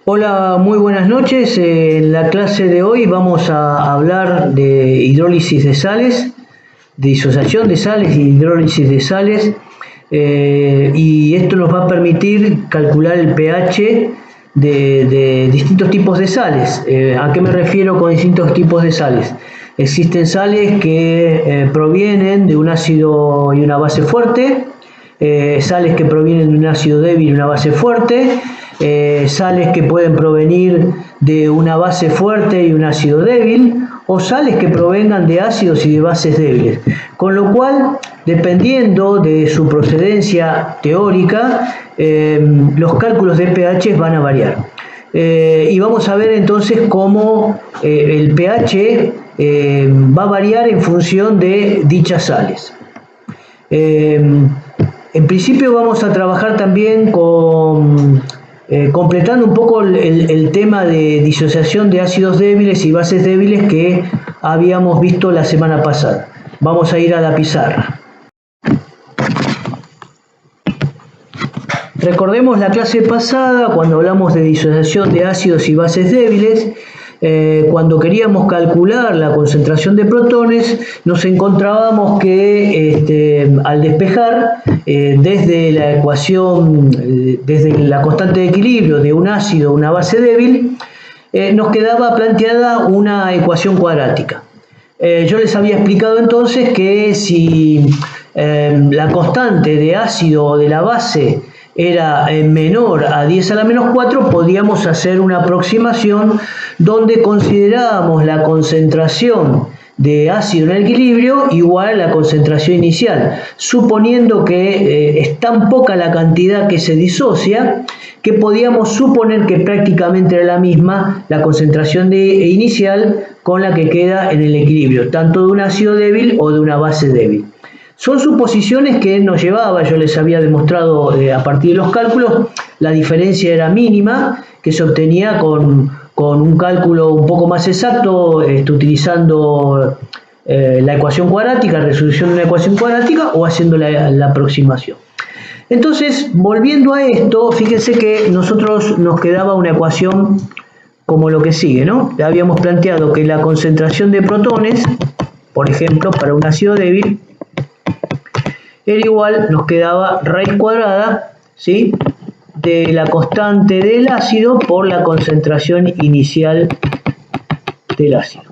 Hola, muy buenas noches. En la clase de hoy vamos a hablar de hidrólisis de sales, de disociación de sales y hidrólisis de sales, y esto nos va a permitir calcular el pH de distintos tipos de sales. ¿A qué me refiero con distintos tipos de sales? Existen sales que provienen de un ácido y una base fuerte, sales que provienen de un ácido débil y una base fuerte, sales que pueden provenir de una base fuerte y un ácido débil, o sales que provengan de ácidos y de bases débiles. Con lo cual, dependiendo de su procedencia teórica, los cálculos de pH van a variar. Y vamos a ver entonces cómo el pH va a variar en función de dichas sales. En principio vamos a trabajar también con completando un poco el tema de disociación de ácidos débiles y bases débiles que habíamos visto la semana pasada. Vamos a ir a la pizarra. Recordemos la clase pasada cuando hablamos de disociación de ácidos y bases débiles. Cuando queríamos calcular la concentración de protones, nos encontrábamos que al despejar desde la ecuación, desde la constante de equilibrio de un ácido a una base débil, nos quedaba planteada una ecuación cuadrática. Yo les había explicado entonces que si la constante de ácido o de la base era menor a 10 a la menos 4, podíamos hacer una aproximación donde considerábamos la concentración de ácido en el equilibrio igual a la concentración inicial, suponiendo que es tan poca la cantidad que se disocia que podíamos suponer que prácticamente era la misma la concentración inicial con la que queda en el equilibrio, tanto de un ácido débil o de una base débil. Son suposiciones que nos llevaba, yo les había demostrado a partir de los cálculos, la diferencia era mínima, que se obtenía con un cálculo un poco más exacto, utilizando la ecuación cuadrática, resolución de una ecuación cuadrática o haciendo la aproximación. Entonces, volviendo a esto, fíjense que nosotros nos quedaba una ecuación como lo que sigue, ¿no? Habíamos planteado que la concentración de protones, por ejemplo, para un ácido débil, era igual, nos quedaba raíz cuadrada, ¿sí?, de la constante del ácido por la concentración inicial del ácido.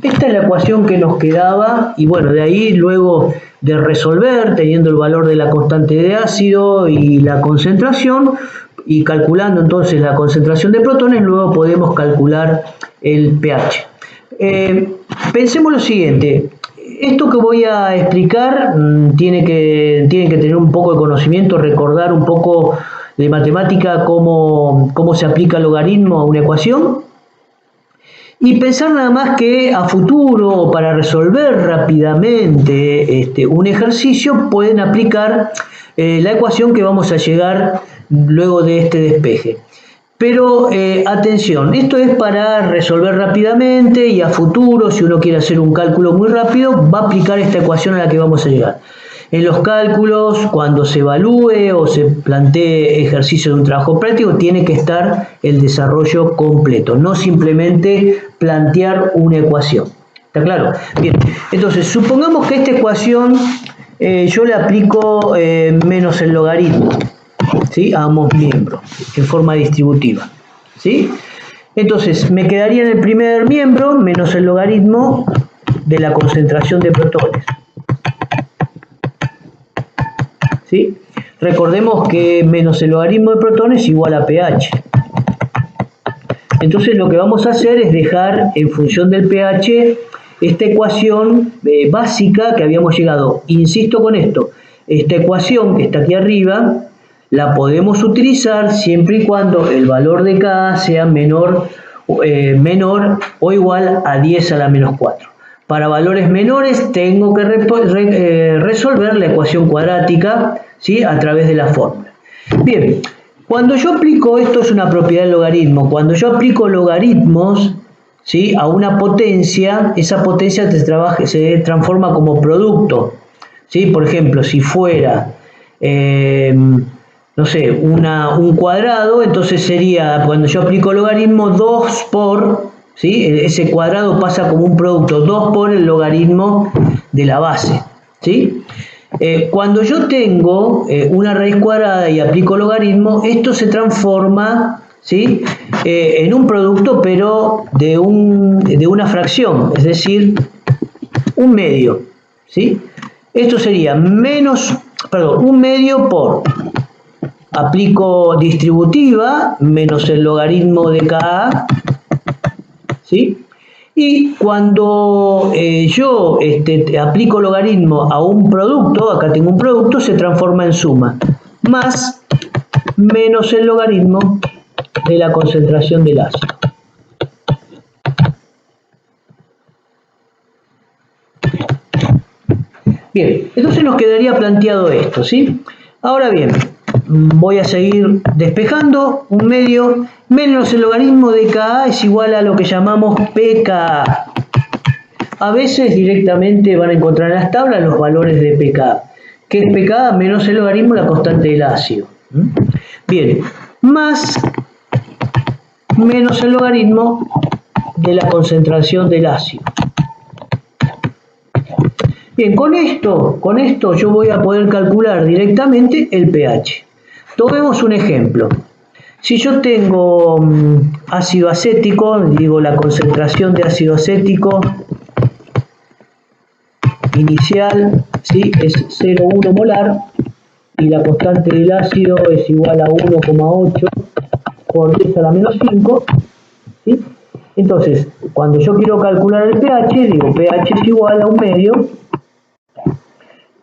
Esta es la ecuación que nos quedaba, y bueno, de ahí luego de resolver, teniendo el valor de la constante de ácido y la concentración, y calculando entonces la concentración de protones, luego podemos calcular el pH. Pensemos lo siguiente. Esto que voy a explicar tiene que tener un poco de conocimiento, recordar un poco de matemática, cómo se aplica el logaritmo a una ecuación, y pensar nada más que a futuro, para resolver rápidamente un ejercicio, pueden aplicar la ecuación que vamos a llegar luego de este despeje. Pero atención, esto es para resolver rápidamente, y a futuro, si uno quiere hacer un cálculo muy rápido, va a aplicar esta ecuación a la que vamos a llegar. En los cálculos, cuando se evalúe o se plantee ejercicio de un trabajo práctico, tiene que estar el desarrollo completo, no simplemente plantear una ecuación. ¿Está claro? Bien, entonces supongamos que esta ecuación yo le aplico menos el logaritmo, ¿sí?, a ambos miembros en forma distributiva, ¿sí? Entonces me quedaría en el primer miembro menos el logaritmo de la concentración de protones, ¿sí? Recordemos que menos el logaritmo de protones es igual a pH. Entonces lo que vamos a hacer es dejar en función del pH esta ecuación básica que habíamos llegado. Insisto con esto, esta ecuación que está aquí arriba la podemos utilizar siempre y cuando el valor de K sea menor o igual a 10 a la menos 4. Para valores menores tengo que resolver la ecuación cuadrática, ¿sí?, a través de la fórmula. Bien, cuando yo aplico, esto es una propiedad del logaritmo, cuando yo aplico logaritmos, ¿sí?, a una potencia, esa potencia se transforma como producto, ¿sí? Por ejemplo, si fuera no sé, un cuadrado, entonces sería, cuando yo aplico logaritmo, 2 por, ¿sí? Ese cuadrado pasa como un producto, 2 por el logaritmo de la base, ¿sí? Cuando yo tengo una raíz cuadrada y aplico logaritmo, esto se transforma, ¿sí? En un producto, pero de una fracción, es decir, un medio, ¿sí? Esto sería un medio por, aplico distributiva, menos el logaritmo de Ka, ¿sí? Y cuando yo aplico logaritmo a un producto, acá tengo un producto, se transforma en suma, más menos el logaritmo de la concentración del ácido. Bien, entonces nos quedaría planteado esto, ¿sí? Ahora bien, voy a seguir despejando. Un medio menos el logaritmo de Ka es igual a lo que llamamos pKa. A veces directamente van a encontrar en las tablas los valores de pKa. ¿Qué es pKa? Menos el logaritmo de la constante del ácido. Bien, más menos el logaritmo de la concentración del ácido. Bien, con esto yo voy a poder calcular directamente el pH. Tomemos un ejemplo. Si yo tengo ácido acético, digo la concentración de ácido acético inicial, ¿sí? Es 0,1 molar y la constante del ácido es igual a 1,8 por 10 a la menos 5, ¿sí? Entonces, cuando yo quiero calcular el pH, digo pH es igual a un medio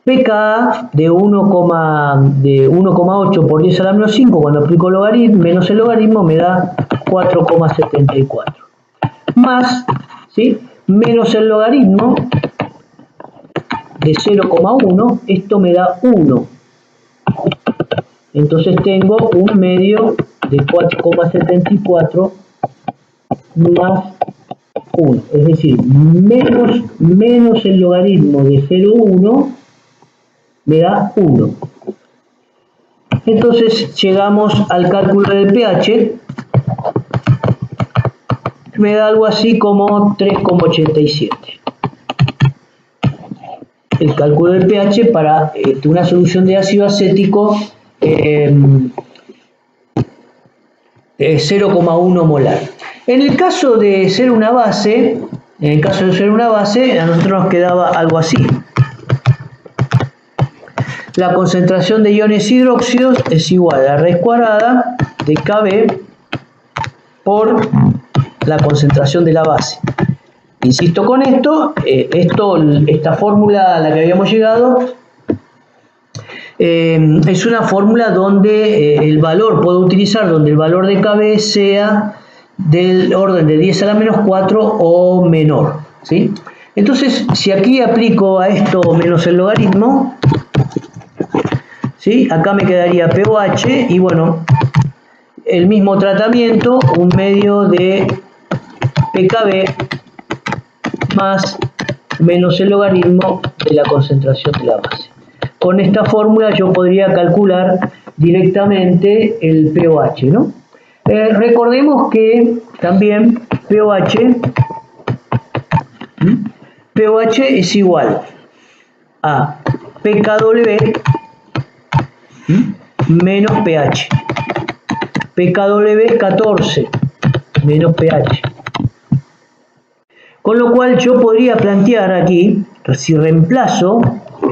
pKa de 1,8 por 10 a la menos 5, cuando aplico logaritmo, menos el logaritmo, me da 4,74. Más, ¿sí? Menos el logaritmo de 0,1, esto me da 1. Entonces tengo un medio de 4,74 más 1. Es decir, menos el logaritmo de 0,1 me da 1. Entonces llegamos al cálculo del pH, me da algo así como 3,87. El cálculo del pH para una solución de ácido acético 0,1 molar. En el caso de ser una base, a nosotros nos quedaba algo así. La concentración de iones hidróxidos es igual a la raíz cuadrada de Kb por la concentración de la base. Insisto con esto, esta fórmula a la que habíamos llegado es una fórmula donde el valor, puedo utilizar donde el valor de Kb sea del orden de 10 a la menos 4 o menor, ¿sí? Entonces, si aquí aplico a esto menos el logaritmo, ¿sí? Acá me quedaría pOH y bueno, el mismo tratamiento, un medio de pKb más menos el logaritmo de la concentración de la base. Con esta fórmula yo podría calcular directamente el pOH, ¿no? Recordemos que también pOH es igual a pKw menos pH. pKw es 14 menos pH. Con lo cual yo podría plantear aquí, si reemplazo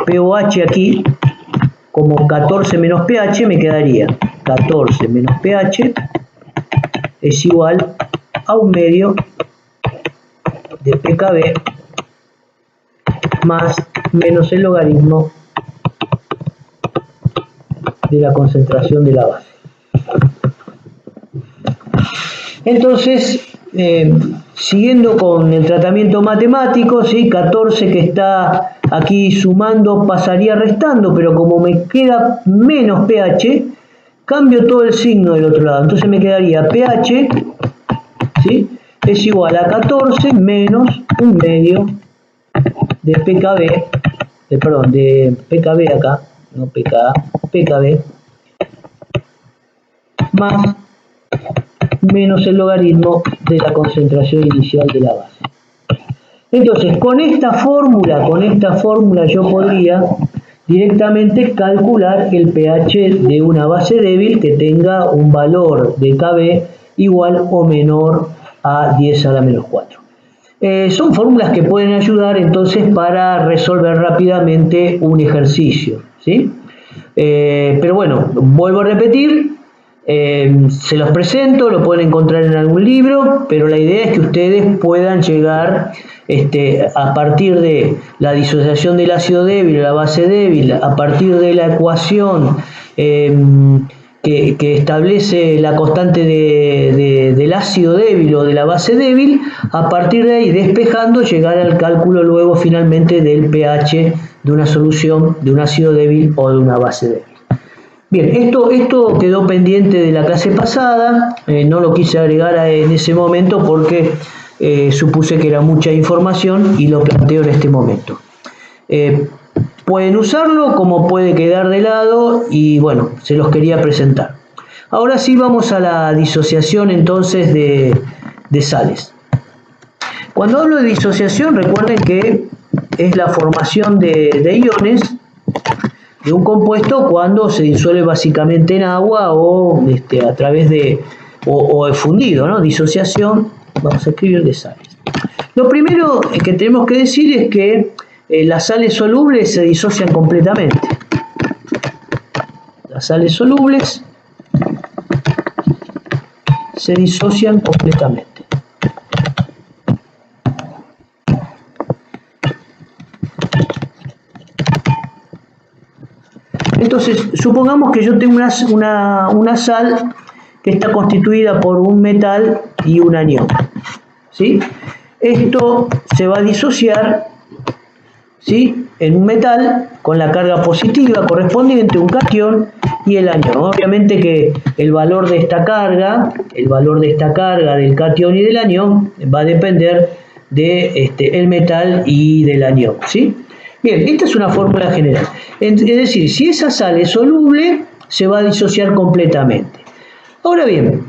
pOH aquí como 14 menos pH, me quedaría 14 menos pH es igual a un medio de pKb más menos el logaritmo de la concentración de la base. Entonces, siguiendo con el tratamiento matemático, ¿sí? 14 que está aquí sumando pasaría restando, pero como me queda menos pH, cambio todo el signo del otro lado. Entonces me quedaría pH, ¿sí? Es igual a 14 menos un medio de pKb, de pKb acá, no pKa, pKb, más menos el logaritmo de la concentración inicial de la base. Entonces, con esta fórmula yo podría directamente calcular el pH de una base débil que tenga un valor de Kb igual o menor a 10 a la menos 4. Son fórmulas que pueden ayudar entonces para resolver rápidamente un ejercicio, ¿sí? Pero bueno, vuelvo a repetir, se los presento, lo pueden encontrar en algún libro, pero la idea es que ustedes puedan llegar a partir de la disociación del ácido débil a la base débil, a partir de la ecuación que establece la constante del ácido débil o de la base débil, a partir de ahí, despejando, llegar al cálculo luego finalmente del pH de una solución de un ácido débil o de una base débil. Bien, esto quedó pendiente de la clase pasada, no lo quise agregar en ese momento porque supuse que era mucha información y lo planteo en este momento. Pueden usarlo como puede quedar de lado y bueno, se los quería presentar. Ahora sí vamos a la disociación entonces de sales. Cuando hablo de disociación, recuerden que es la formación de iones de un compuesto cuando se disuelve básicamente en agua o a través de o fundido, ¿no? Disociación, vamos a escribir de sales. Lo primero que tenemos que decir es que las sales solubles se disocian completamente. Las sales solubles se disocian completamente. Entonces, supongamos que yo tengo una sal que está constituida por un metal y un anión, ¿sí? Esto se va a disociar, ¿sí?, en un metal con la carga positiva correspondiente, un catión, y el anión. Obviamente que el valor de esta carga del catión y del anión va a depender de el metal y del anión, ¿sí? Bien, esta es una fórmula general. Es decir, si esa sal es soluble, se va a disociar completamente. Ahora bien,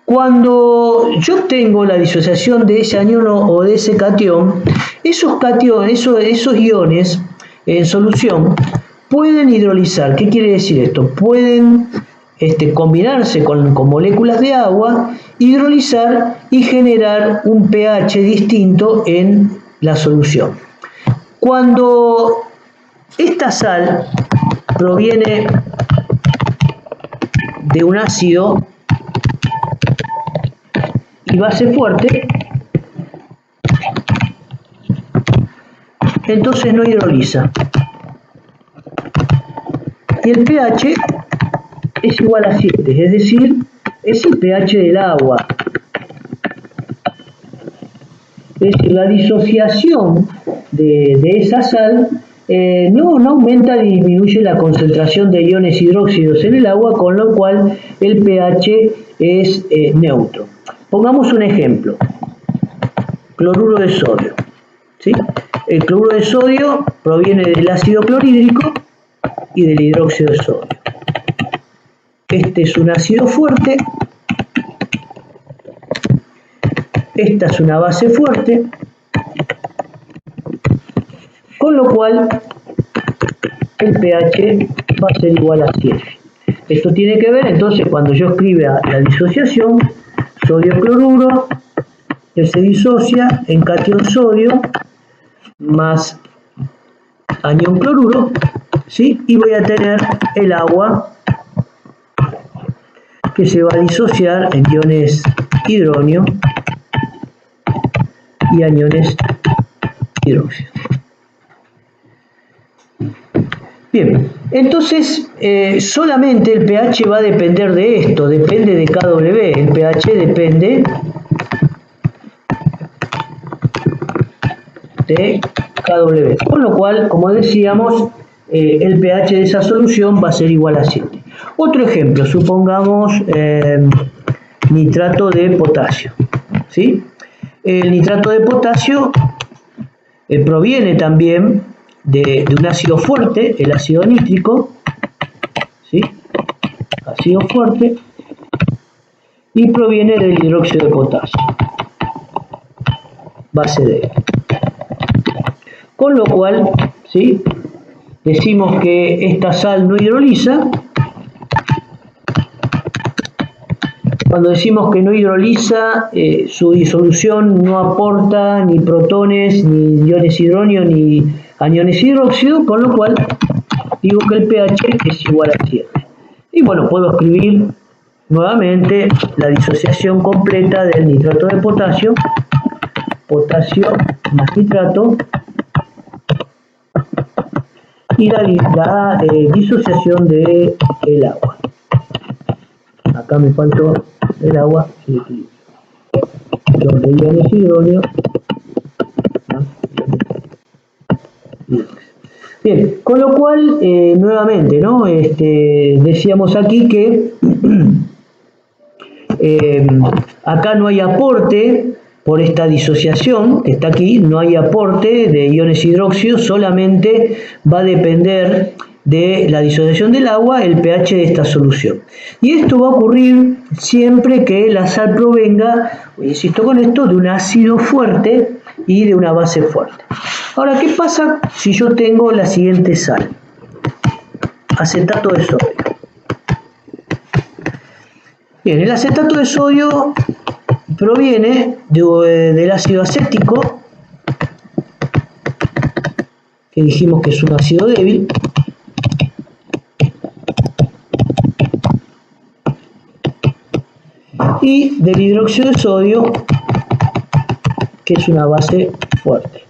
cuando yo obtengo la disociación de ese anión o de ese catión, esos iones en solución pueden hidrolizar. ¿Qué quiere decir esto? Pueden combinarse con moléculas de agua, hidrolizar y generar un pH distinto en la solución. Cuando esta sal proviene de un ácido y base fuerte, entonces no hidroliza. Y el pH es igual a 7, es decir, es el pH del agua. Es decir, la disociación de esa sal no aumenta ni disminuye la concentración de iones hidróxidos en el agua, con lo cual el pH es neutro. Pongamos un ejemplo: cloruro de sodio, ¿sí? El cloruro de sodio proviene del ácido clorhídrico y del hidróxido de sodio. Este es un ácido fuerte, esta es una base fuerte, con lo cual el pH va a ser igual a 7. Esto tiene que ver entonces cuando yo escriba la disociación, sodio-cloruro, que se disocia en catión sodio más anión cloruro, ¿sí? Y voy a tener el agua que se va a disociar en iones hidronio y aniones hidróxido. Bien, entonces solamente el pH va a depender de esto, depende de KW, el pH depende de KW, con lo cual, como decíamos, el pH de esa solución va a ser igual a 7. Otro ejemplo, supongamos nitrato de potasio, ¿sí? El nitrato de potasio proviene también de un ácido fuerte, el ácido nítrico, ¿sí? ácido fuerte, y proviene del hidróxido de potasio, base D. Con lo cual, ¿sí?, decimos que esta sal no hidroliza. Cuando decimos que no hidroliza, su disolución no aporta ni protones, ni iones hidronio, ni aniones hidróxido, con lo cual digo que el pH es igual a 7. Y bueno, puedo escribir nuevamente la disociación completa del nitrato de potasio, potasio más nitrato, y la disociación del agua. Acá me faltó el agua y equilibrio. De iones hidrógeno. Bien, con lo cual, nuevamente, ¿no? Decíamos aquí que acá no hay aporte por esta disociación que está aquí, no hay aporte de iones hidróxidos, solamente va a depender de la disociación del agua el pH de esta solución. Y esto va a ocurrir siempre que la sal provenga, insisto con esto, de un ácido fuerte y de una base fuerte. Ahora, ¿qué pasa si yo tengo la siguiente sal? Acetato de sodio. Bien, el acetato de sodio proviene del ácido acético, que dijimos que es un ácido débil, y del hidróxido de sodio, que es una base fuerte.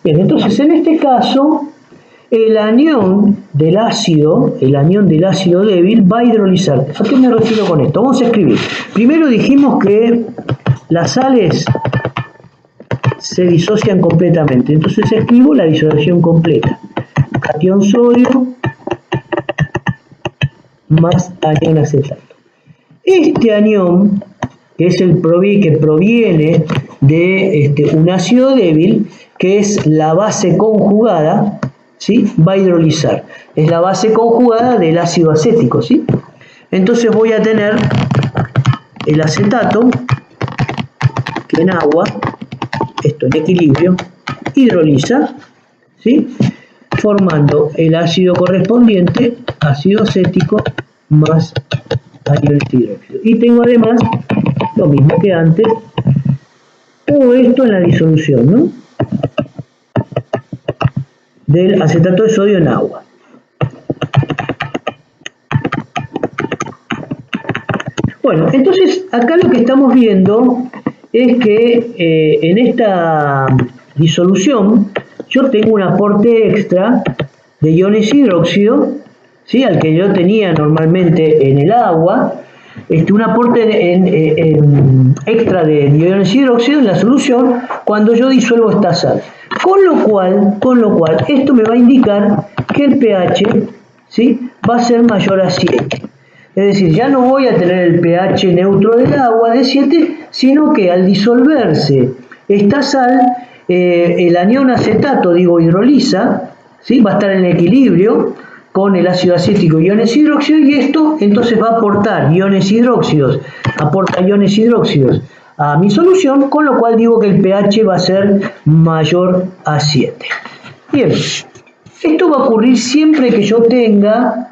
Bien, entonces en este caso el anión del ácido débil va a hidrolizar. ¿A qué me refiero con esto? Vamos a escribir. Primero dijimos que las sales se disocian completamente. Entonces escribo la disociación completa. Catión sodio más anión acetato. Este anión, que es el que proviene de un ácido débil, que es la base conjugada, ¿sí?, va a hidrolizar. Es la base conjugada del ácido acético, ¿sí? Entonces voy a tener el acetato, que en agua, esto en equilibrio, hidroliza, ¿sí?, formando el ácido correspondiente, ácido acético, más aniones hidróxido. Y tengo además, lo mismo que antes, todo esto en la disolución, ¿no?, del acetato de sodio en agua. Bueno, entonces acá lo que estamos viendo es que en esta disolución yo tengo un aporte extra de iones hidróxido, ¿sí?, al que yo tenía normalmente en el agua, un aporte extra de iones hidróxido en la solución cuando yo disuelvo esta sal. Con lo cual, esto me va a indicar que el pH, ¿sí?, va a ser mayor a 7. Es decir, ya no voy a tener el pH neutro del agua de 7, sino que al disolverse esta sal, el anión acetato, hidroliza, ¿sí?, va a estar en equilibrio con el ácido acético y iones hidróxidos, y esto entonces va a aportar iones hidróxidos, a mi solución, con lo cual digo que el pH va a ser mayor a 7. Bien, esto va a ocurrir siempre que yo tenga,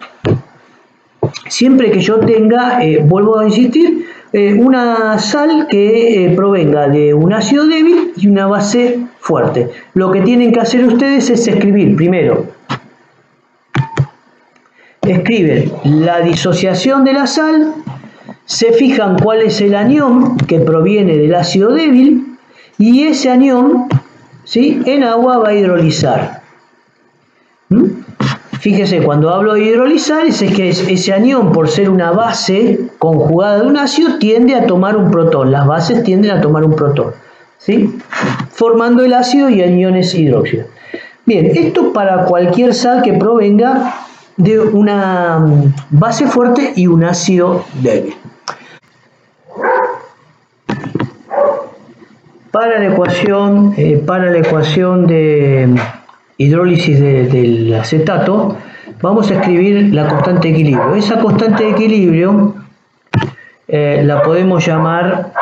vuelvo a insistir, una sal que provenga de un ácido débil y una base fuerte. Lo que tienen que hacer ustedes es escribir primero, escriben la disociación de la sal, se fijan cuál es el anión que proviene del ácido débil, y ese anión, ¿sí?, en agua va a hidrolizar. Fíjese, cuando hablo de hidrolizar, es que ese anión, por ser una base conjugada de un ácido, tiende a tomar un protón. Las bases tienden a tomar un protón, ¿sí?, formando el ácido y aniones hidróxidos. Bien, esto para cualquier sal que provenga de una base fuerte y un ácido débil. Para la ecuación de hidrólisis del acetato, vamos a escribir la constante de equilibrio. Esa constante de equilibrio la podemos llamar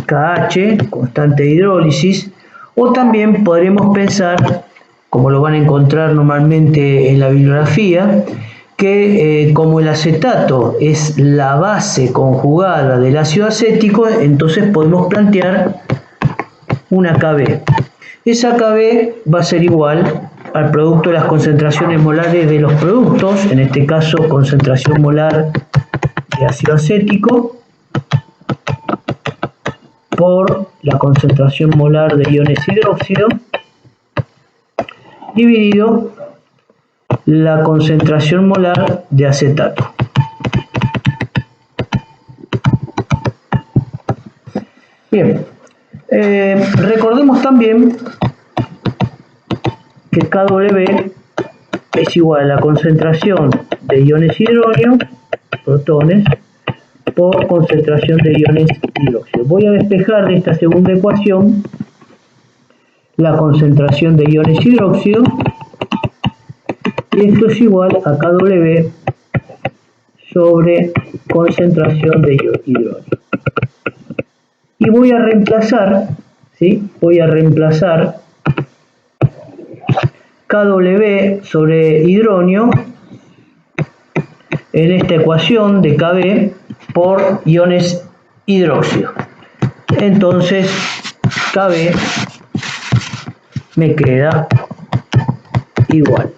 KH, constante de hidrólisis, o también podremos pensar, como lo van a encontrar normalmente en la bibliografía, que como el acetato es la base conjugada del ácido acético, entonces podemos plantear una KB. Esa KB va a ser igual al producto de las concentraciones molares de los productos, en este caso concentración molar de ácido acético por la concentración molar de iones hidróxido dividido la concentración molar de acetato. Bien, recordemos también que KW es igual a la concentración de iones hidrógeno, protones, por concentración de iones hidróxido. Voy a despejar de esta segunda ecuación la concentración de iones hidróxido, y esto es igual a KW sobre concentración de hidrógeno. Y voy a reemplazar, ¿sí? Voy a reemplazar KW sobre hidrógeno en esta ecuación de KB por iones hidróxido. Entonces, KB me queda igual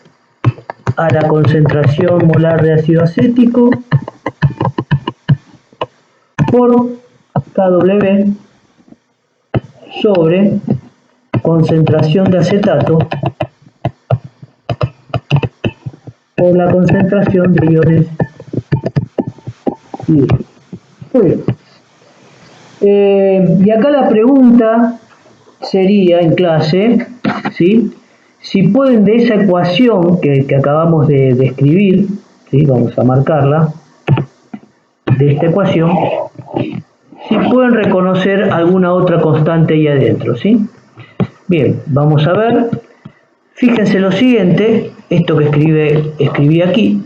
a la concentración molar de ácido acético por KW sobre concentración de acetato por la concentración de iones hidrógenos. Muy bien. Y acá la pregunta sería en clase, ¿sí? Si pueden de esa ecuación que acabamos de escribir, ¿sí? Vamos a marcarla, de esta ecuación, si pueden reconocer alguna otra constante ahí adentro, ¿sí? Bien, vamos a ver. Fíjense lo siguiente, esto que escribí aquí,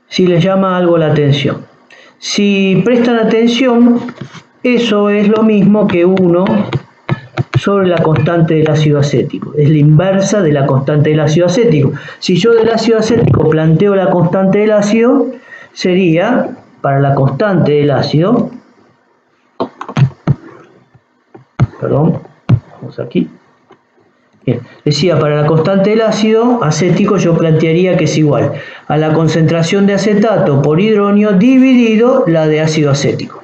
si les llama algo la atención. Si prestan atención, eso es lo mismo que 1 sobre la constante del ácido acético. Es la inversa de la constante del ácido acético. Si yo del ácido acético planteo la constante del ácido, sería para la constante del ácido, perdón, vamos aquí. Bien, decía, para la constante del ácido acético yo plantearía que es igual a la concentración de acetato por hidrógeno dividido la de ácido acético.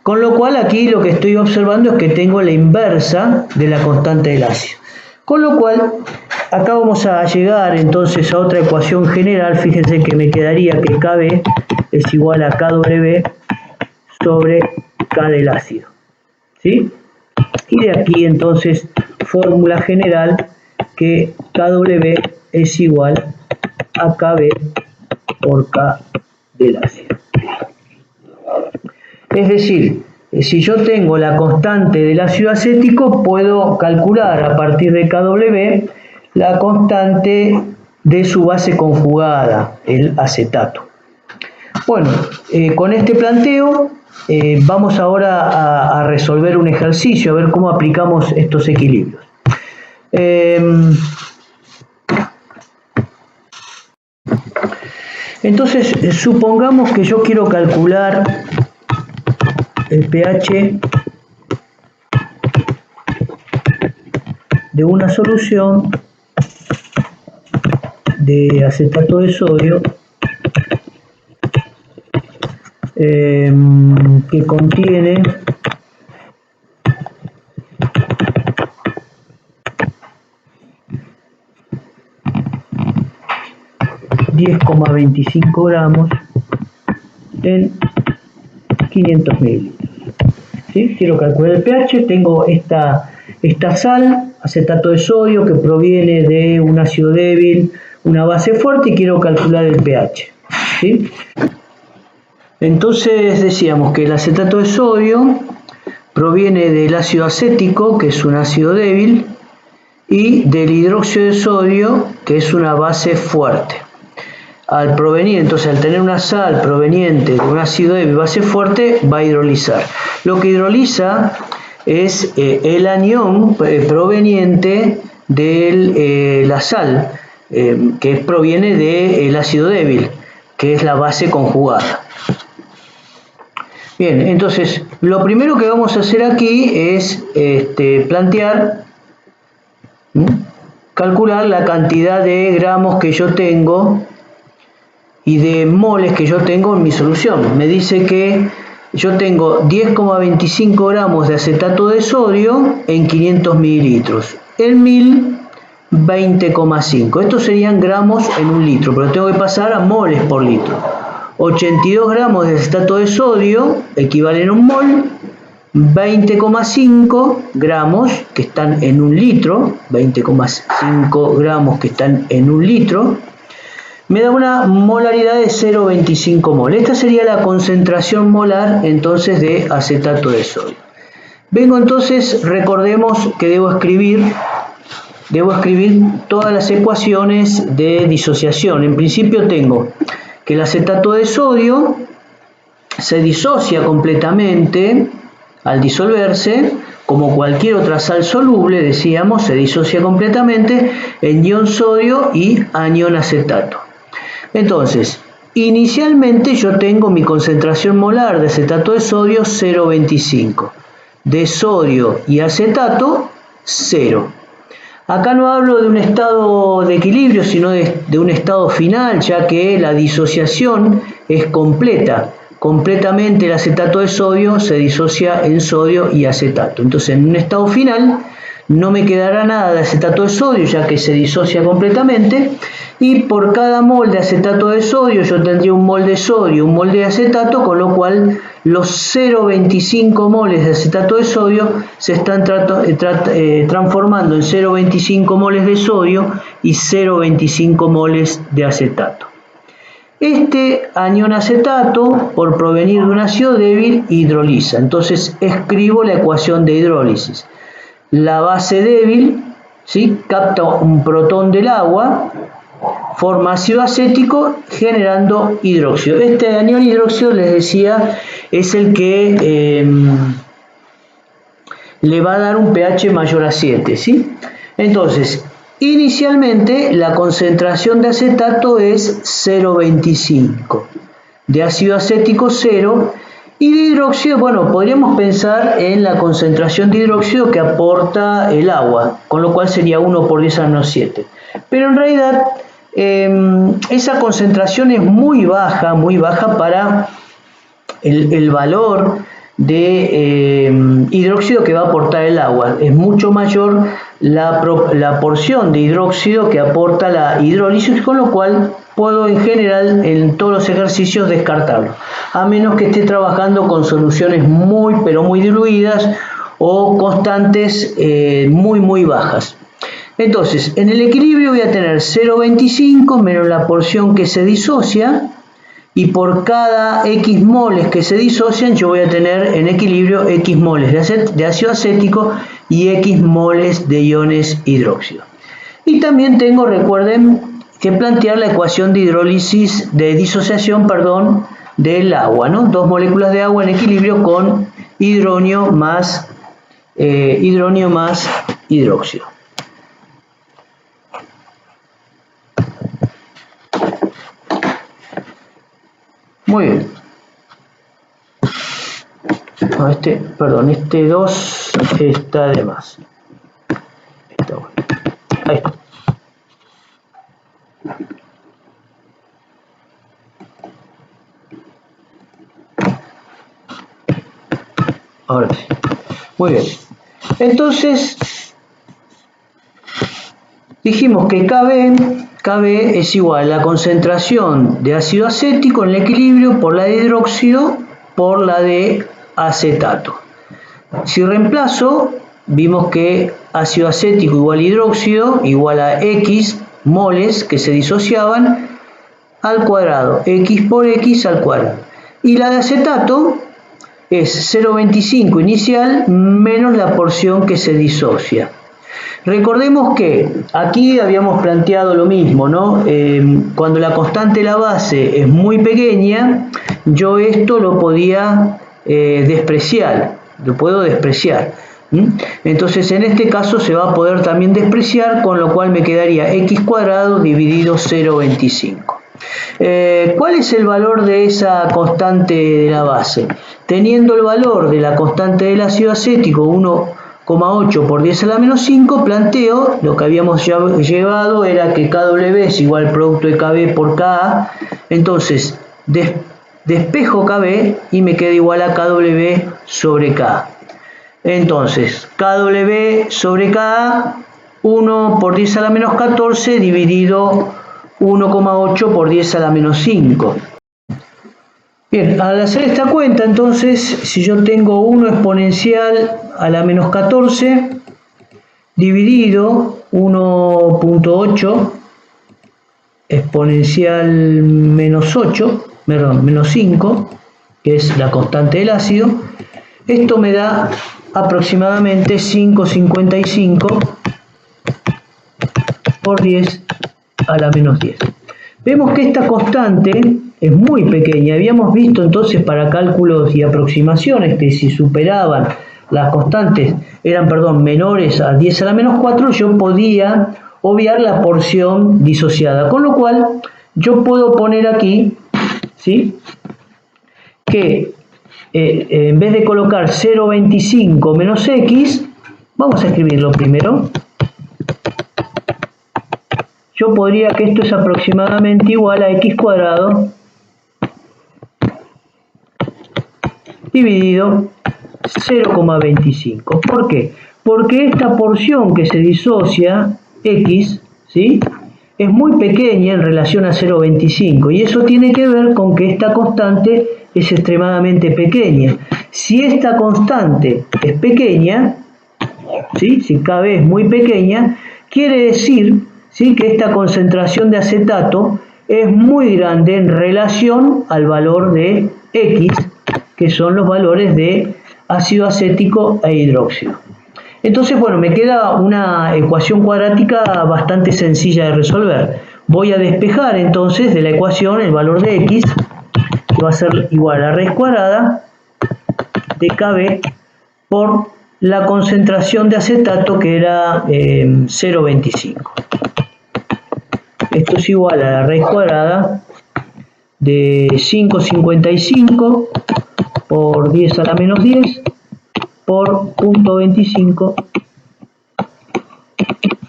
Con lo cual aquí lo que estoy observando es que tengo la inversa de la constante del ácido. Con lo cual, acá vamos a llegar entonces a otra ecuación general. Fíjense que me quedaría que KB es igual a KW sobre K del ácido, ¿sí? Y de aquí entonces, fórmula general que KW es igual a KB por K del ácido. Es decir, si yo tengo la constante del ácido acético, puedo calcular a partir de KW la constante de su base conjugada, el acetato. Bueno, con este planteo vamos ahora a resolver un ejercicio, a ver cómo aplicamos estos equilibrios. Entonces, supongamos que yo quiero calcular el pH de una solución de acetato de sodio que contiene 10,25 gramos en 500 mililitros. ¿Sí? Quiero calcular el pH, tengo esta sal, acetato de sodio, que proviene de un ácido débil, una base fuerte, y quiero calcular el pH. ¿Sí? Entonces decíamos que el acetato de sodio proviene del ácido acético, que es un ácido débil, y del hidróxido de sodio, que es una base fuerte. Al provenir, entonces al tener una sal proveniente de un ácido débil base fuerte, va a hidrolizar. Lo que hidroliza es el anión proveniente de la sal, que proviene del ácido débil, que es la base conjugada. Bien, entonces lo primero que vamos a hacer aquí es calcular la cantidad de gramos que yo tengo y de moles que yo tengo en mi solución. Me dice que yo tengo 10,25 gramos de acetato de sodio en 500 mililitros. En 1000, 20,5. Estos serían gramos en un litro, pero tengo que pasar a moles por litro. 82 gramos de acetato de sodio equivalen a un mol. 20,5 gramos que están en un litro, 20,5 gramos que están en un litro, me da una molaridad de 0,25 mol. Esta sería la concentración molar entonces de acetato de sodio. Vengo entonces, recordemos que debo escribir todas las ecuaciones de disociación. En principio tengo que el acetato de sodio se disocia completamente al disolverse, como cualquier otra sal soluble, decíamos, se disocia completamente en ion sodio y anión acetato. Entonces, inicialmente yo tengo mi concentración molar de acetato de sodio 0,25. De sodio y acetato, 0. Acá no hablo de un estado de equilibrio, sino de un estado final, ya que la disociación es completa. Completamente el acetato de sodio se disocia en sodio y acetato. Entonces, en un estado final no me quedará nada de acetato de sodio, ya que se disocia completamente, y por cada mol de acetato de sodio yo tendría un mol de sodio y un mol de acetato, con lo cual los 0,25 moles de acetato de sodio se están transformando en 0,25 moles de sodio y 0,25 moles de acetato. Este anión acetato, por provenir de un ácido débil, hidroliza. Entonces escribo la ecuación de hidrólisis. La base débil, ¿sí?, capta un protón del agua, forma ácido acético generando hidróxido. Este anión hidróxido, les decía, es el que le va a dar un pH mayor a 7, ¿sí? Entonces, inicialmente la concentración de acetato es 0,25, de ácido acético 0, y de hidróxido, bueno, podríamos pensar en la concentración de hidróxido que aporta el agua, con lo cual sería 1 por 10 a menos 7. Pero en realidad esa concentración es muy baja para el valor de hidróxido que va a aportar el agua. Es mucho mayor la porción de hidróxido que aporta la hidrólisis, con lo cual puedo en general en todos los ejercicios descartarlo, a menos que esté trabajando con soluciones pero muy diluidas o constantes muy bajas. Entonces, en el equilibrio voy a tener 0,25 menos la porción que se disocia, y por cada X moles que se disocian yo voy a tener en equilibrio X moles de ácido acético y X moles de iones hidróxido. Y también tengo, recuerden, que plantear la ecuación de disociación del agua, ¿no? 2 moléculas de agua en equilibrio con hidrónio más hidróxido. Muy bien. No, este 2 está de más. Está bueno. Ahí está. Ahora sí. Muy bien. Entonces, dijimos que KB es igual a la concentración de ácido acético en el equilibrio por la de hidróxido por la de acetato. Si reemplazo, vimos que ácido acético igual a hidróxido igual a X moles que se disociaban al cuadrado, X por X al cuadrado. Y la de acetato es 0,25 inicial menos la porción que se disocia. Recordemos que aquí habíamos planteado lo mismo, ¿no? Cuando la constante de la base es muy pequeña, yo esto lo podía despreciar, lo puedo despreciar. Entonces en este caso se va a poder también despreciar, con lo cual me quedaría x cuadrado dividido 0,25. ¿Cuál es el valor de esa constante de la base? Teniendo el valor de la constante del ácido acético 1,8 por 10 a la menos 5, planteo, lo que habíamos llevado era que Kw es igual al producto de Kb por Ka, entonces despejo Kb y me queda igual a Kw sobre Ka. Entonces, Kw sobre Ka, 1 por 10 a la menos 14 dividido 1,8 por 10 a la menos 5. Bien, al hacer esta cuenta, entonces, si yo tengo 1 exponencial a la menos 14 dividido 1,8 exponencial menos 8, menos 5, que es la constante del ácido, esto me da aproximadamente 5,55 por 10 a la menos 10. Vemos que esta constante es muy pequeña. Habíamos visto entonces para cálculos y aproximaciones que si superaban las constantes, eran menores a 10 a la menos 4, yo podía obviar la porción disociada. Con lo cual, yo puedo poner aquí, ¿sí?, que en vez de colocar 0,25 menos x, vamos a escribirlo primero. Yo podría que esto es aproximadamente igual a x cuadrado dividido 0,25. ¿Por qué? Porque esta porción que se disocia, x, ¿sí?, es muy pequeña en relación a 0,25 y eso tiene que ver con que esta constante es extremadamente pequeña. Si esta constante es pequeña, ¿sí?, si Kb es muy pequeña, quiere decir, ¿sí?, que esta concentración de acetato es muy grande en relación al valor de X, que son los valores de ácido acético e hidróxido. Entonces, bueno, me queda una ecuación cuadrática bastante sencilla de resolver. Voy a despejar entonces de la ecuación el valor de X, que va a ser igual a raíz cuadrada de Kb por la concentración de acetato, que era 0,25. Esto es igual a la raíz cuadrada de 5,55 por 10 a la menos 10 por 0,25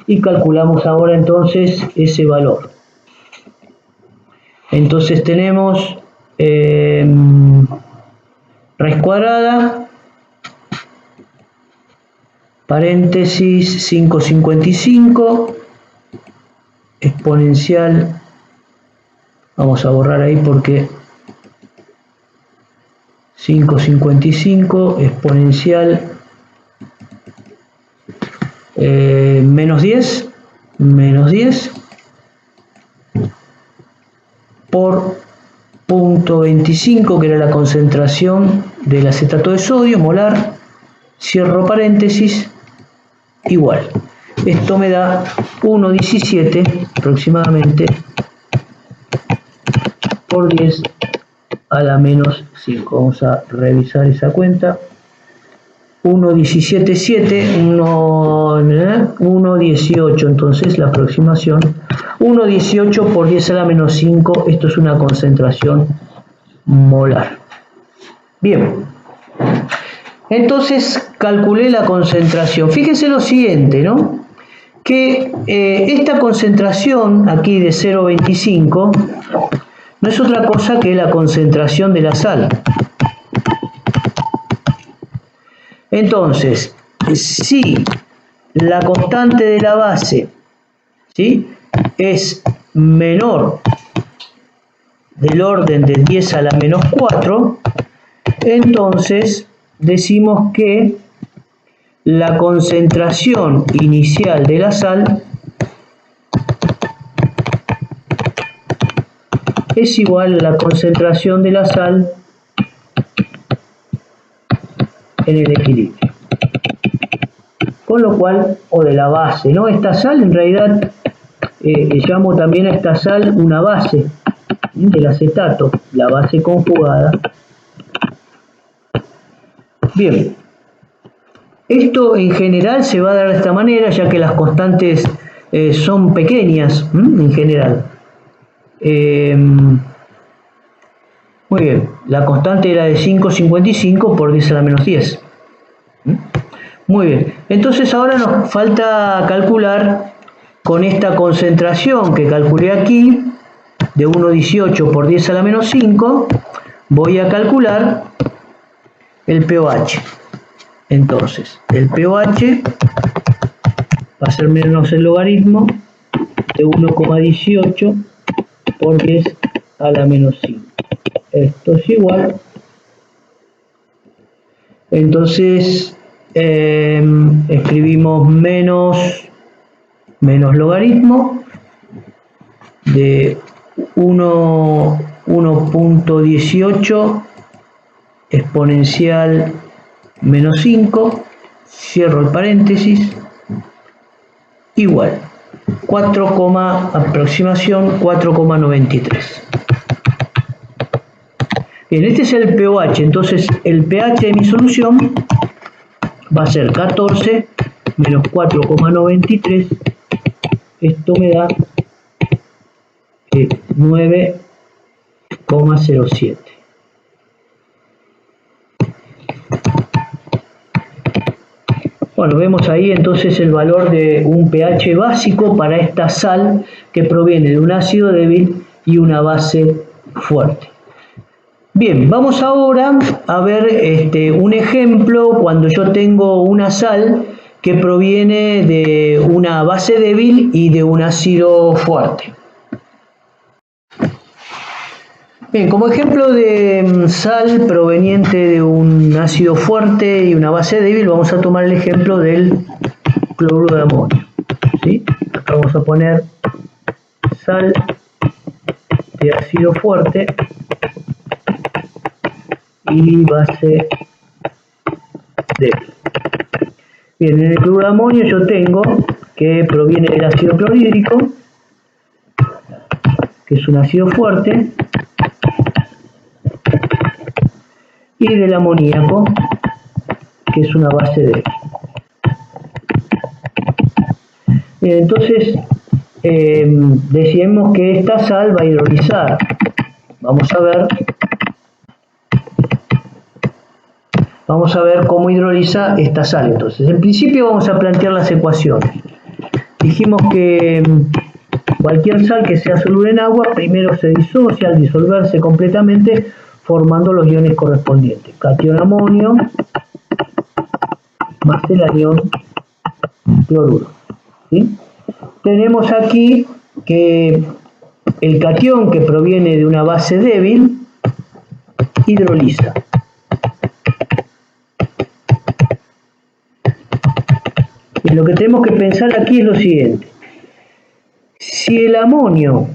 y calculamos ahora entonces ese valor. Entonces tenemos raíz cuadrada, paréntesis 5,55 exponencial, vamos a borrar ahí porque 5,55 exponencial menos 10 por 0,25, que era la concentración del acetato de sodio molar, cierro paréntesis, igual. Esto me da 1,17 aproximadamente por 10 a la menos 5. Vamos a revisar esa cuenta. 1,17,7, 1,18, entonces la aproximación 1,18 por 10 a la menos 5, esto es una concentración molar. Bien, entonces calculé la concentración. Fíjense lo siguiente, ¿no?, que esta concentración aquí de 0,25 no es otra cosa que la concentración de la sal. Entonces, si la constante de la base, ¿sí?, es menor del orden de 10 a la menos 4, entonces decimos que la concentración inicial de la sal es igual a la concentración de la sal en el equilibrio. con lo cual, o de la base, ¿no? Esta sal en realidad, llamo también a esta sal una base del acetato, la base conjugada. Bien, esto en general se va a dar de esta manera, ya que las constantes son pequeñas en general. Muy bien, la constante era de 5,55 por 10 a la menos 10. Muy bien, entonces ahora nos falta calcular con esta concentración que calculé aquí, de 1,18 por 10 a la menos 5, voy a calcular el pOH. Entonces, el pOH va a ser menos el logaritmo de 1,18 por 10 a la menos 5. Esto es igual. Entonces, escribimos menos logaritmo de 1,18 exponencial menos 5, cierro el paréntesis, igual 4,93. Bien, este es el pOH, entonces el pH de mi solución va a ser 14 menos 4,93, esto me da 9,07. Bueno, vemos ahí entonces el valor de un pH básico para esta sal que proviene de un ácido débil y una base fuerte. Bien, vamos ahora a ver un ejemplo cuando yo tengo una sal que proviene de una base débil y de un ácido fuerte. Bien, como ejemplo de sal proveniente de un ácido fuerte y una base débil, vamos a tomar el ejemplo del cloruro de amonio. ¿Sí? Acá vamos a poner sal de ácido fuerte y base débil. Bien, en el cloruro de amonio yo tengo que proviene del ácido clorhídrico, que es un ácido fuerte, y del amoníaco, que es una base débil. Bien, entonces decíamos que esta sal va a hidrolizar. Vamos a ver cómo hidroliza esta sal. Entonces, en principio vamos a plantear las ecuaciones. Dijimos que cualquier sal que sea soluble en agua primero se disocia al disolverse completamente, formando los iones correspondientes. Catión amonio más el anión cloruro. ¿Sí? Tenemos aquí que el catión que proviene de una base débil hidroliza. Y lo que tenemos que pensar aquí es lo siguiente. Si el amonio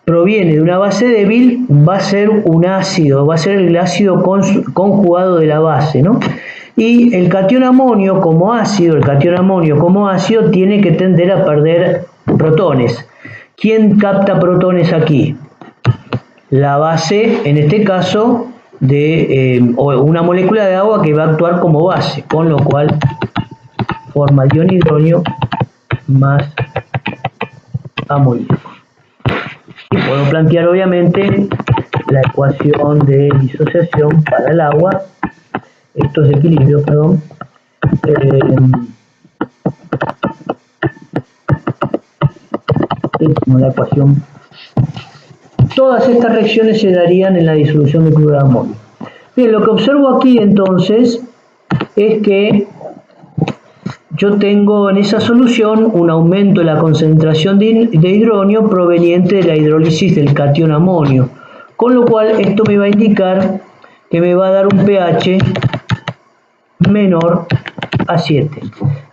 proviene de una base débil, va a ser un ácido, va a ser el ácido conjugado de la base, ¿no? Y el catión amonio como ácido, tiene que tender a perder protones. ¿Quién capta protones aquí? La base, en este caso, de una molécula de agua que va a actuar como base, con lo cual forma el ion hidronio más amoníaco. Y puedo plantear obviamente la ecuación de disociación para el agua, esto es de equilibrio, perdón, es como la ecuación. Todas estas reacciones se darían en la disolución de cloruro de amonio. Bien, lo que observo aquí entonces es que yo tengo en esa solución un aumento de la concentración de hidronio proveniente de la hidrólisis del catión amonio, con lo cual esto me va a indicar que me va a dar un pH menor a 7.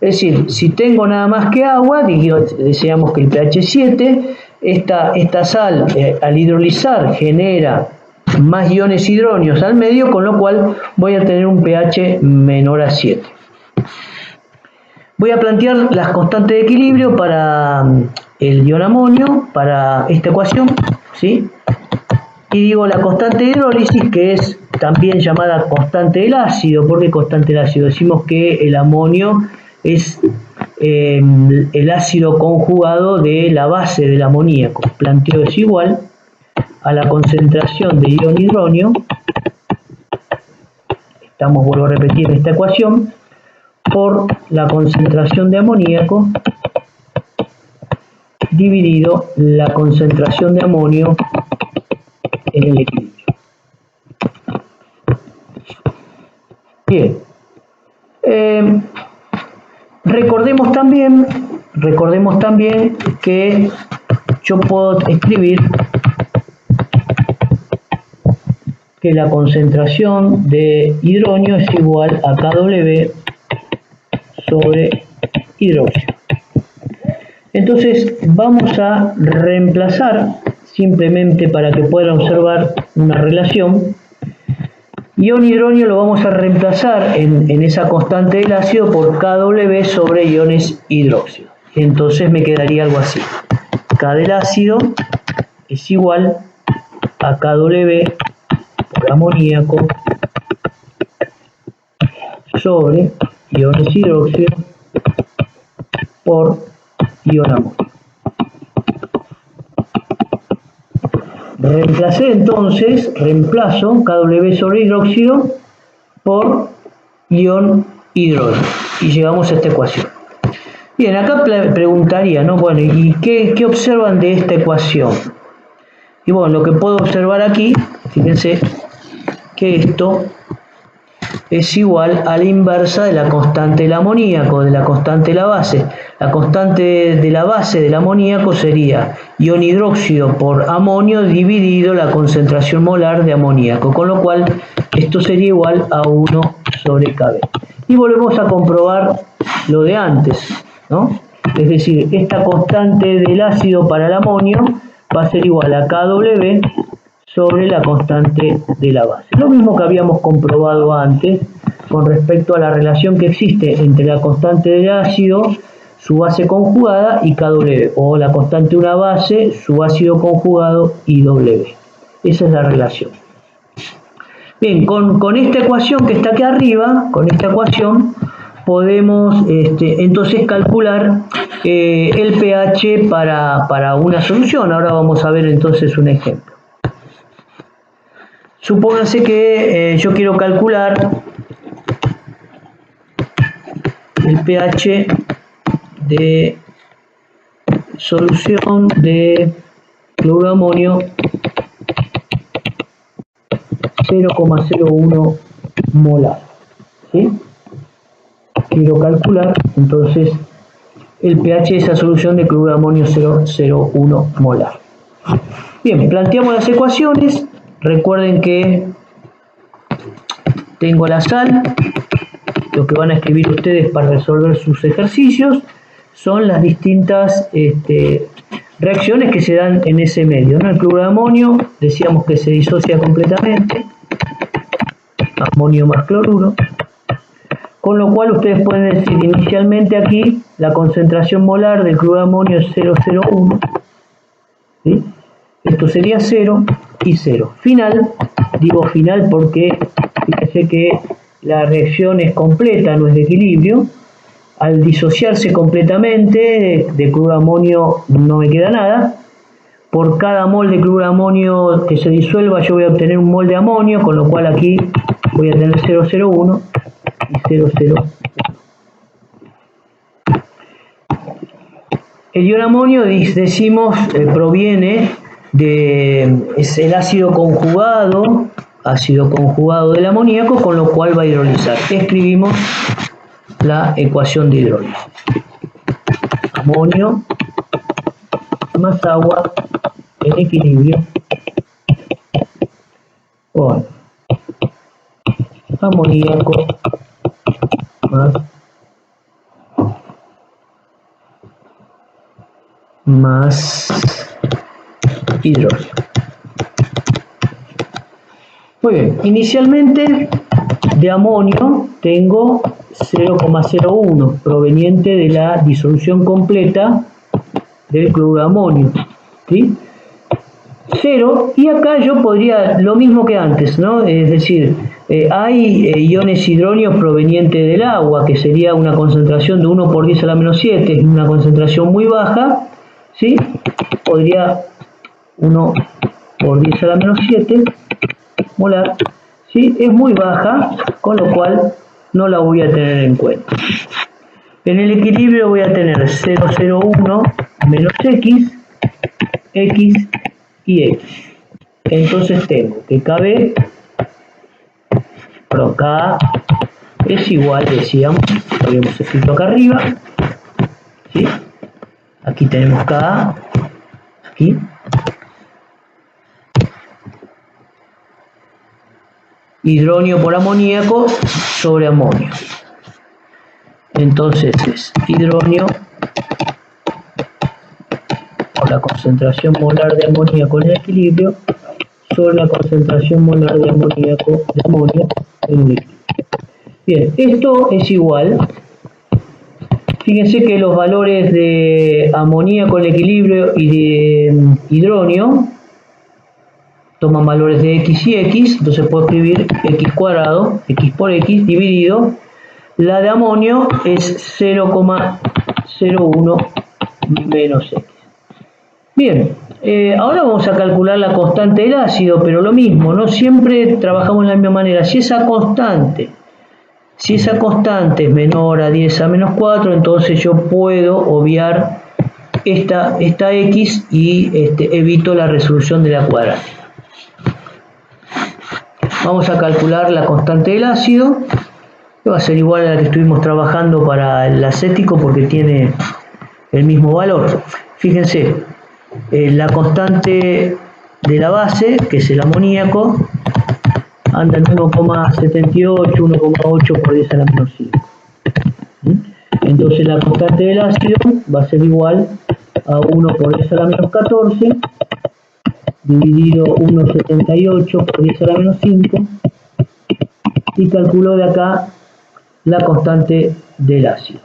Es decir, si tengo nada más que agua, deseamos que el pH es 7, esta sal al hidrolizar genera más iones hidronios al medio, con lo cual voy a tener un pH menor a 7. Voy a plantear las constantes de equilibrio para el ion amonio, para esta ecuación, ¿sí? Y digo la constante de hidrólisis, que es también llamada constante del ácido. ¿Por qué constante del ácido? Decimos que el amonio es el ácido conjugado de la base del amoníaco. Planteo es igual a la concentración de ion hidronio, vuelvo a repetir esta ecuación, por la concentración de amoníaco dividido la concentración de amonio en el equilibrio. Bien. Recordemos también que yo puedo escribir que la concentración de hidronio es igual a Kw sobre hidróxido. Entonces vamos a reemplazar, simplemente para que puedan observar una relación, ion hidronio lo vamos a reemplazar en esa constante del ácido por Kw sobre iones hidróxido. Entonces me quedaría algo así. K del ácido es igual a Kw por amoníaco sobre iones hidróxido por ion amonio. Reemplazo Kw sobre hidróxido por ion hidrógeno y llegamos a esta ecuación. Bien, acá preguntaría, ¿no? Bueno, ¿y qué observan de esta ecuación? Y bueno, lo que puedo observar aquí, fíjense que esto es igual a la inversa de la constante del amoníaco, de la constante de la base. La constante de la base del amoníaco sería ion hidróxido por amonio dividido la concentración molar de amoníaco, con lo cual esto sería igual a 1 sobre Kb. Y volvemos a comprobar lo de antes, ¿no? Es decir, esta constante del ácido para el amonio va a ser igual a Kw sobre la constante de la base. Lo mismo que habíamos comprobado antes con respecto a la relación que existe entre la constante del ácido, su base conjugada, y Kw, o la constante de una base, su ácido conjugado y W. Esa es la relación. Bien, con esta ecuación que está aquí arriba, con esta ecuación, podemos entonces calcular el pH para una solución. Ahora vamos a ver entonces un ejemplo. Supónganse que yo quiero calcular el pH de solución de cloruro de amonio 0,01 molar. ¿Sí? Quiero calcular entonces el pH de esa solución de cloruro de amonio 0,01 molar. Bien, planteamos las ecuaciones. Recuerden que tengo la sal. Lo que van a escribir ustedes para resolver sus ejercicios son las distintas reacciones que se dan en ese medio, ¿no? El cloruro de amonio, decíamos que se disocia completamente, amonio más cloruro, con lo cual ustedes pueden decir inicialmente aquí la concentración molar del cloruro de amonio es 0,01, ¿sí? Esto sería 0 y 0. Final, digo final porque fíjense que la reacción es completa, no es de equilibrio. Al disociarse completamente de cloruro de amonio no me queda nada. Por cada mol de cloruro de amonio que se disuelva yo voy a obtener un mol de amonio, con lo cual aquí voy a tener 0,01 y 0,01. El ion amonio, decimos, proviene es el ácido conjugado del amoníaco, con lo cual va a hidrolizar. Escribimos la ecuación de hidrólisis. Amonio más agua en equilibrio con amoníaco más hidrógeno. Muy bien, inicialmente de amonio tengo 0,01 proveniente de la disolución completa del cloruro de amonio, ¿sí? 0, y acá yo podría, lo mismo que antes, ¿no? Es decir, hay iones hidróneos provenientes del agua, que sería una concentración de 1 por 10 a la menos 7, es una concentración muy baja, ¿sí? Podría 1 por 10 a la menos 7 molar, ¿sí? Es muy baja, con lo cual no la voy a tener en cuenta. En el equilibrio voy a tener 0,01 menos X, X y X. Entonces tengo que KB, perdón, Ka es igual, decíamos, lo habíamos escrito acá arriba, ¿sí? Aquí tenemos Ka, aquí, hidrónio por amoníaco sobre amonio. Entonces es hidrónio por la concentración molar de amoníaco en el equilibrio sobre la concentración molar de amoníaco de amonio en el equilibrio. Bien, esto es igual. Fíjense que los valores de amoníaco en el equilibrio y de hidrónio toman valores de X y X, entonces puedo escribir X cuadrado, X por X, dividido. La de amonio es 0,01 menos X. Bien, ahora vamos a calcular la constante del ácido, pero lo mismo, no siempre trabajamos de la misma manera. Si esa constante es menor a 10 a menos 4, entonces yo puedo obviar esta X y evito la resolución de la cuadrática. Vamos a calcular la constante del ácido, que va a ser igual a la que estuvimos trabajando para el acético porque tiene el mismo valor. Fíjense, la constante de la base, que es el amoníaco, anda en 1,78, 1,8 por 10 a la menos 5. Entonces la constante del ácido va a ser igual a 1 por 10 a la menos 14 dividido 1,78 por 10 a la menos 5, y calculo de acá la constante del ácido.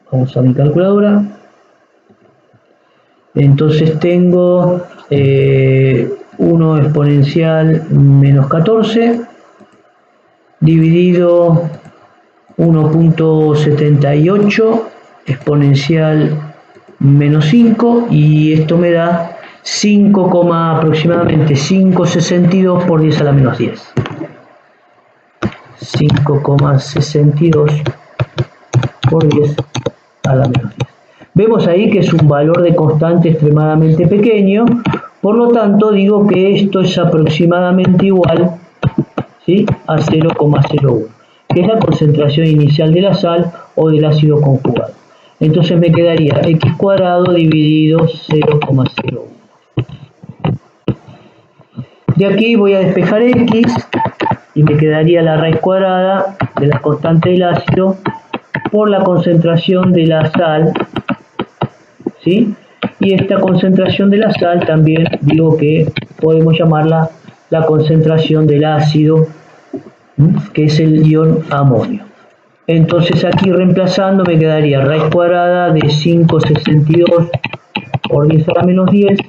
Vamos a mi calculadora. Entonces tengo 1 exponencial menos 14 dividido 1,78 exponencial menos 5, y esto me da 5, aproximadamente 5,62 por 10 a la menos 10. 5,62 por 10 a la menos 10. Vemos ahí que es un valor de constante extremadamente pequeño, por lo tanto digo que esto es aproximadamente igual, ¿sí?, a 0,01, que es la concentración inicial de la sal o del ácido conjugado. Entonces me quedaría X cuadrado dividido 0,01. De aquí voy a despejar X y me quedaría la raíz cuadrada de la constante del ácido por la concentración de la sal, ¿sí? Y esta concentración de la sal también digo que podemos llamarla la concentración del ácido, que es el ion amonio. Entonces aquí reemplazando me quedaría raíz cuadrada de 5,62 por 10 a la menos 10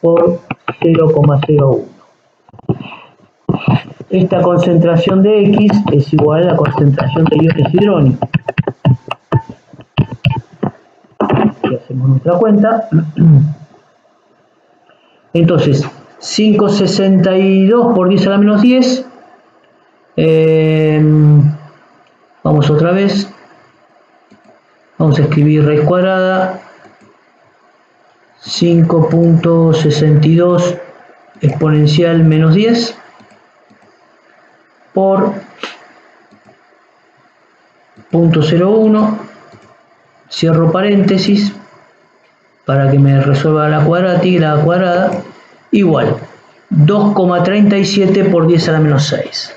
por 0,01. Esta concentración de X es igual a la concentración de iones hidróneos. Aquí hacemos nuestra cuenta. Entonces, 5,62 por 10 a la menos 10. Vamos otra vez. Vamos a escribir raíz cuadrada 5,62 exponencial menos 10 por 0,01, cierro paréntesis para que me resuelva la cuadrática, la cuadrada, igual 2,37 por 10 a la menos 6.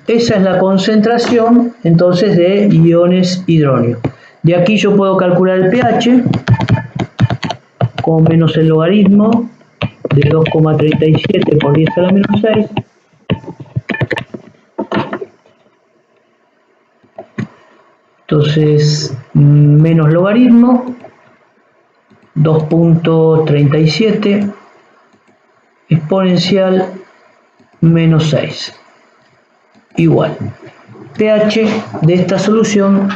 Esa es la concentración entonces de iones hidróneos. De aquí yo puedo calcular el pH con menos el logaritmo de 2,37 por 10 a la menos 6. Entonces, menos logaritmo, 2,37 exponencial menos 6, igual. pH de esta solución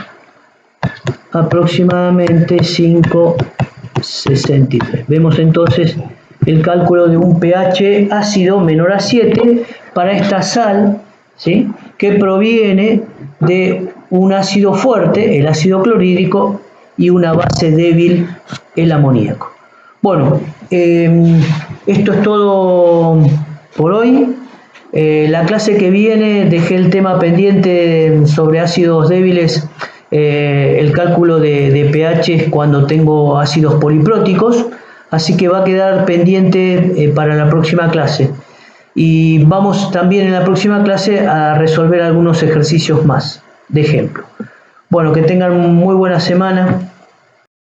aproximadamente 5,63. Vemos entonces el cálculo de un pH ácido menor a 7 para esta sal, ¿sí?, que proviene de un ácido fuerte, el ácido clorhídrico, y una base débil, el amoníaco. Bueno, esto es todo por hoy. La clase que viene dejé el tema pendiente sobre ácidos débiles, el cálculo de pH cuando tengo ácidos polipróticos, así que va a quedar pendiente para la próxima clase. Y vamos también en la próxima clase a resolver algunos ejercicios más de ejemplo. Bueno, que tengan muy buena semana.